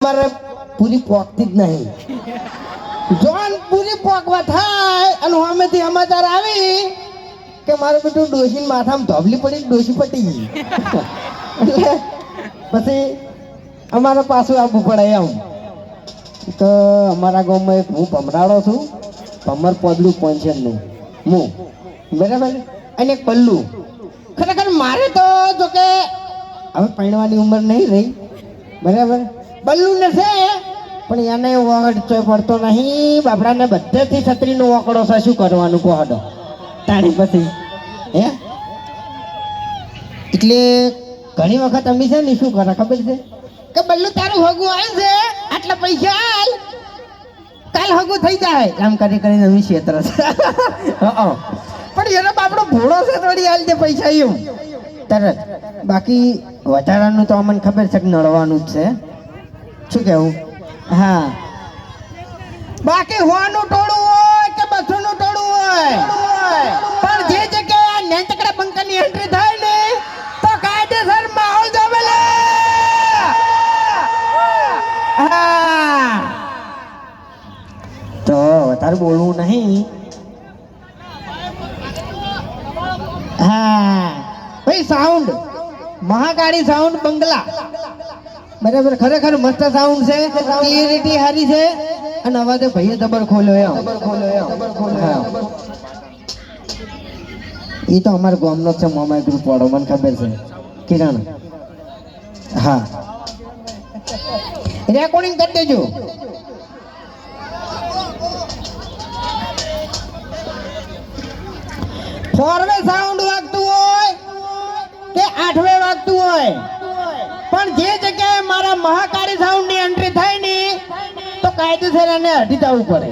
મારે પૂરી પોકતી જ નહીં. જોન પૂરી પોકવા થાય અને સામેથી સમાચાર આવી કે મારું બેટું ડોશી માથામાં ધોબલી પડી ડોશી પટી ગઈ એટલે પછી અમારે પાછું આવવું પડે એમ. તો અમારા ગામમાં એક હું ભમરાડો છું, ભમર પડલું પેન્શનનું હું બરાબર, અને એક પલ્લુ. ખરેખર મારે તો જો કે હવે પરણવાની ઉંમર નહીં રહી બરાબર, બલ્લુ ને છે પણ એને વખત ચોય પડતો નહીં. બાપડાને બધેથી છત્રીનો વકડો છે, શું કરવાનું કહો હડો તાણી પછી હે. એટલે ઘણી વખત અમે છે ને શું કરે ખબર છે કે બલ્લુ તારું હગું આવ્યું છે, આટલા પૈસા હાલ, કાલ હગું થઈ જાય આમ કરી કરીને અમે ક્ષેત્ર પણ એનો બાપડો ભોળો છે, થોડી હાલ જે પૈસા એવું તરત. બાકી વધારાનું તો અમને ખબર છે કે નડવાનું જ છે, શું કેવું. હા, બાકી હોવાનું ટોળું હોય કે બસોનું ટોળું હોય પણ જે જગ્યાએ આ નેંતકડા બંકરની એન્ટ્રી થાય ને તો કાયદેસર માહોલ જમેલે. હા, તો વધારે બોલવું નહીં. હા ભાઈ, સાઉન્ડ મહાકાળી સાઉન્ડ બંગલા બરાબર, ખરેખર મસ્ત સાઉન્ડ છે, ક્લિયરિટી સારી છે અને અવાજે ભાઈએ જબર ખોલ્યો એમ. એ તો અમારા ગામનો છે, મોમાઈ ગ્રુપ વાળો, મને ખબર છે, કિરણ. હા, રેકોર્ડિંગ કરી દેજો. ફોરવે સાઉન્ડ વાગતું હોય કે આઠવે વાગતું હોય પણ જે જગ્યાએ મારા મહાકાળી સાઉન્ડ ની એન્ટ્રી થાય ને તો કાયદેસર એને હટી જવું પડે.